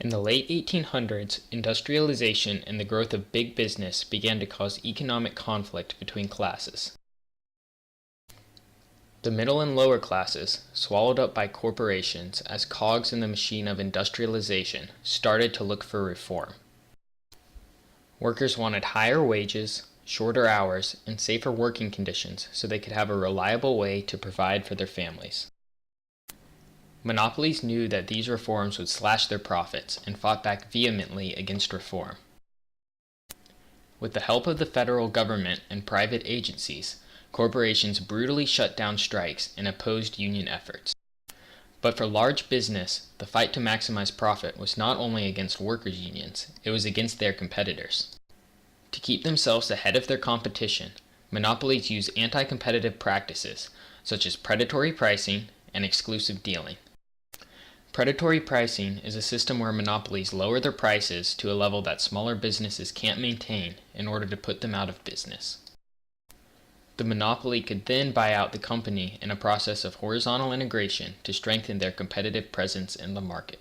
In the late 1800s, industrialization and the growth of big business began to cause economic conflict between classes. The middle and lower classes, swallowed up by corporations as cogs in the machine of industrialization, started to look for reform. Workers wanted higher wages, shorter hours, and safer working conditions so they could have a reliable way to provide for their families. Monopolies knew that these reforms would slash their profits and fought back vehemently against reform. With the help of the federal government and private agencies, corporations brutally shut down strikes and opposed union efforts. But for large business, the fight to maximize profit was not only against workers' unions, it was against their competitors. To keep themselves ahead of their competition, monopolies use anti-competitive practices, such as predatory pricing and exclusive dealing. Predatory pricing is a system where monopolies lower their prices to a level that smaller businesses can't maintain in order to put them out of business. The monopoly could then buy out the company in a process of horizontal integration to strengthen their competitive presence in the market.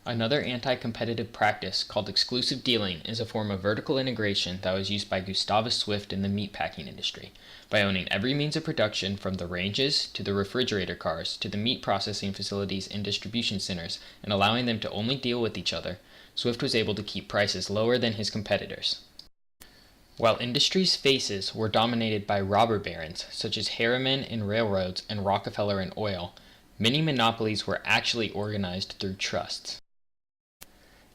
Another anti-competitive practice called exclusive dealing is a form of vertical integration that was used by Gustavus Swift in the meatpacking industry. By owning every means of production from the ranges to the refrigerator cars to the meat processing facilities and distribution centers and allowing them to only deal with each other, Swift was able to keep prices lower than his competitors. While industry's faces were dominated by robber barons such as Harriman in railroads and Rockefeller in oil, many monopolies were actually organized through trusts.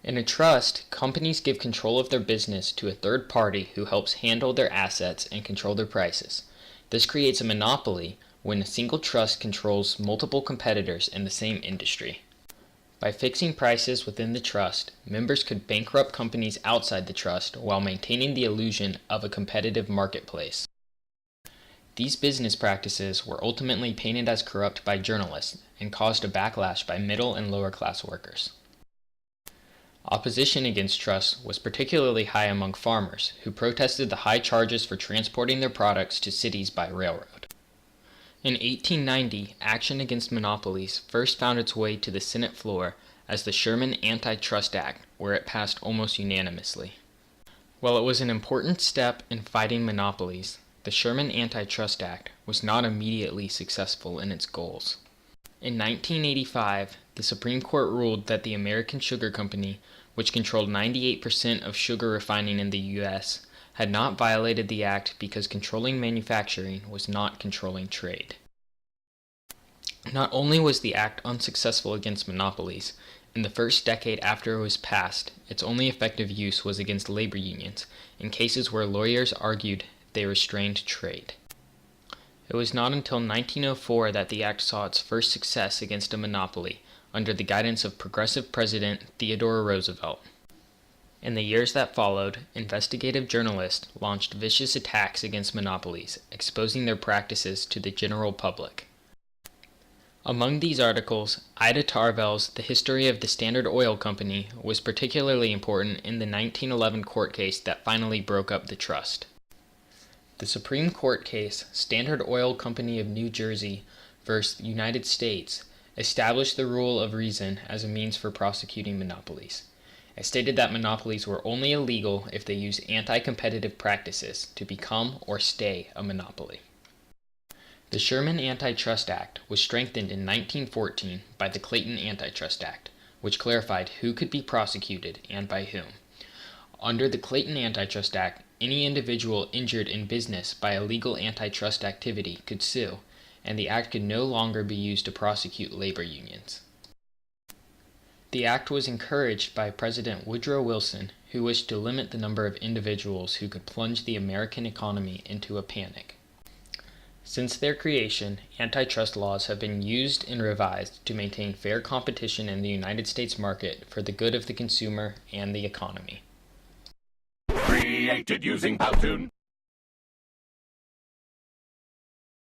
In a trust, companies give control of their business to a third party who helps handle their assets and control their prices. This creates a monopoly when a single trust controls multiple competitors in the same industry. By fixing prices within the trust, members could bankrupt companies outside the trust while maintaining the illusion of a competitive marketplace. These business practices were ultimately painted as corrupt by journalists and caused a backlash by middle and lower class workers. Opposition against trusts was particularly high among farmers, who protested the high charges for transporting their products to cities by railroad. In 1890, action against monopolies first found its way to the Senate floor as the Sherman Antitrust Act, where it passed almost unanimously. While it was an important step in fighting monopolies, the Sherman Antitrust Act was not immediately successful in its goals. In 1985, the Supreme Court ruled that the American Sugar Company, which controlled 98% of sugar refining in the U.S., had not violated the act because controlling manufacturing was not controlling trade. Not only was the act unsuccessful against monopolies, in the first decade after it was passed, its only effective use was against labor unions, in cases where lawyers argued they restrained trade. It was not until 1904 that the act saw its first success against a monopoly, under the guidance of progressive President Theodore Roosevelt. In the years that followed, investigative journalists launched vicious attacks against monopolies, exposing their practices to the general public. Among these articles, Ida Tarbell's The History of the Standard Oil Company was particularly important in the 1911 court case that finally broke up the trust. The Supreme Court case, Standard Oil Company of New Jersey v. United States, established the rule of reason as a means for prosecuting monopolies. It stated that monopolies were only illegal if they used anti-competitive practices to become or stay a monopoly. The Sherman Antitrust Act was strengthened in 1914 by the Clayton Antitrust Act, which clarified who could be prosecuted and by whom. Under the Clayton Antitrust Act, any individual injured in business by illegal antitrust activity could sue, and the act could no longer be used to prosecute labor unions. The act was encouraged by President Woodrow Wilson, who wished to limit the number of individuals who could plunge the American economy into a panic. Since their creation, antitrust laws have been used and revised to maintain fair competition in the United States market for the good of the consumer and the economy. Created using PowToon.